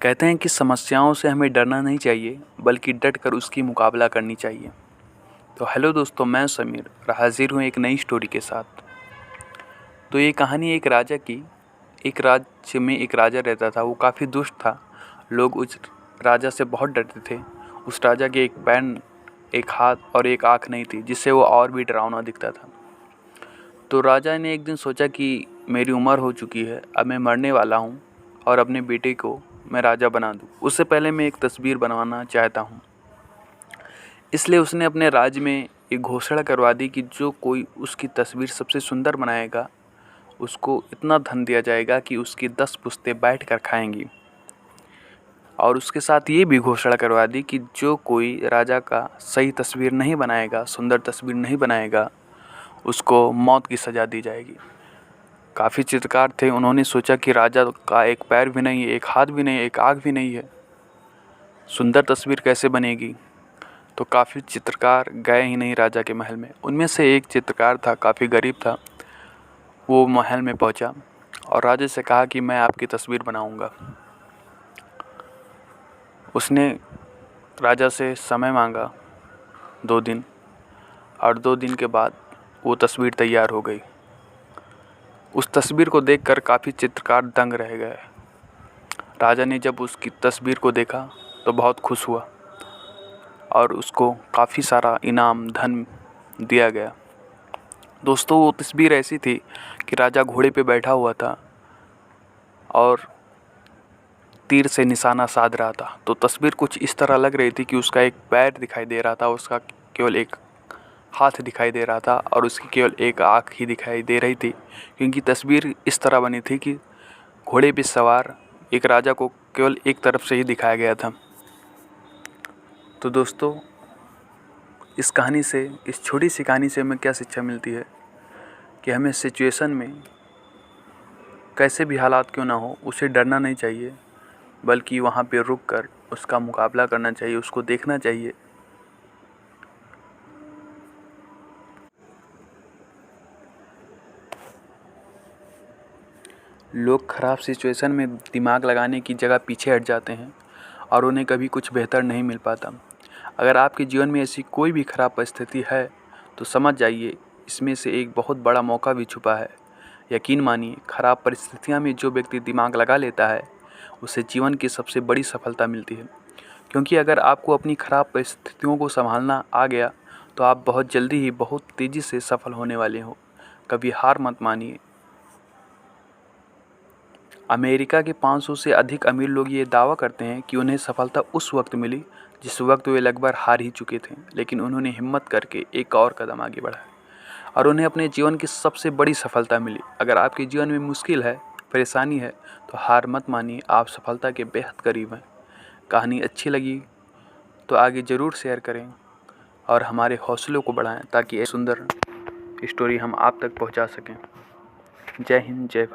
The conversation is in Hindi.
कहते हैं कि समस्याओं से हमें डरना नहीं चाहिए, बल्कि डट कर उसकी मुकाबला करनी चाहिए। तो हेलो दोस्तों, मैं समीर हाजिर हूँ एक नई स्टोरी के साथ। तो ये कहानी एक राजा की। एक राज्य में एक राजा रहता था। वो काफ़ी दुष्ट था। लोग उस राजा से बहुत डरते थे। उस राजा के एक पैर, एक हाथ और एक आँख नहीं थी, जिससे वो और भी डरावना दिखता था। तो राजा ने एक दिन सोचा कि मेरी उम्र हो चुकी है, अब मैं मरने वाला हूँ और अपने बेटे को मैं राजा बना दूँ। उससे पहले मैं एक तस्वीर बनवाना चाहता हूँ। इसलिए उसने अपने राज्य में एक घोषणा करवा दी कि जो कोई उसकी तस्वीर सबसे सुंदर बनाएगा, उसको इतना धन दिया जाएगा कि उसकी 10 पुश्तें बैठ कर खाएंगी। और उसके साथ ये भी घोषणा करवा दी कि जो कोई राजा का सही तस्वीर नहीं बनाएगा, सुंदर तस्वीर नहीं बनाएगा, उसको मौत की सज़ा दी जाएगी। काफ़ी चित्रकार थे। उन्होंने सोचा कि राजा का एक पैर भी नहीं है, एक हाथ भी नहीं है, एक आँख भी नहीं है, सुंदर तस्वीर कैसे बनेगी। तो काफ़ी चित्रकार गए ही नहीं राजा के महल में। उनमें से एक चित्रकार था, काफ़ी गरीब था। वो महल में पहुंचा और राजा से कहा कि मैं आपकी तस्वीर बनाऊंगा। उसने राजा से समय मांगा 2 दिन, और 2 दिन के बाद वो तस्वीर तैयार हो गई। उस तस्वीर को देखकर काफ़ी चित्रकार दंग रह गए। राजा ने जब उसकी तस्वीर को देखा तो बहुत खुश हुआ और उसको काफ़ी सारा इनाम, धन दिया गया। दोस्तों, वो तस्वीर ऐसी थी कि राजा घोड़े पे बैठा हुआ था और तीर से निशाना साध रहा था। तो तस्वीर कुछ इस तरह लग रही थी कि उसका एक पैर दिखाई दे रहा था, उसका केवल एक हाथ दिखाई दे रहा था और उसकी केवल एक आँख ही दिखाई दे रही थी, क्योंकि तस्वीर इस तरह बनी थी कि घोड़े पे सवार एक राजा को केवल एक तरफ से ही दिखाया गया था। तो दोस्तों, इस कहानी से, इस छोटी सी कहानी से हमें क्या शिक्षा मिलती है कि हमें सिचुएशन में कैसे भी हालात क्यों ना हो, उसे डरना नहीं चाहिए, बल्कि वहाँ पे रुक कर उसका मुकाबला करना चाहिए, उसको देखना चाहिए। लोग ख़राब सिचुएशन में दिमाग लगाने की जगह पीछे हट जाते हैं और उन्हें कभी कुछ बेहतर नहीं मिल पाता। अगर आपके जीवन में ऐसी कोई भी ख़राब परिस्थिति है तो समझ जाइए, इसमें से एक बहुत बड़ा मौका भी छुपा है। यकीन मानिए, ख़राब परिस्थितियों में जो व्यक्ति दिमाग लगा लेता है, उसे जीवन की सबसे बड़ी सफलता मिलती है। क्योंकि अगर आपको अपनी ख़राब परिस्थितियों को संभालना आ गया तो आप बहुत जल्दी ही, बहुत तेज़ी से सफल होने वाले हो। कभी हार मत मानिए। अमेरिका के 500 से अधिक अमीर लोग ये दावा करते हैं कि उन्हें सफलता उस वक्त मिली जिस वक्त वे लगभग हार ही चुके थे, लेकिन उन्होंने हिम्मत करके एक और कदम आगे बढ़ाया और उन्हें अपने जीवन की सबसे बड़ी सफलता मिली। अगर आपके जीवन में मुश्किल है, परेशानी है, तो हार मत मानिए, आप सफलता के बेहद करीब हैं। कहानी अच्छी लगी तो आगे ज़रूर शेयर करें और हमारे हौसलों को बढ़ाएं, ताकि ये सुंदर स्टोरी हम आप तक पहुंचा सकें। जय हिंद, जय भारत।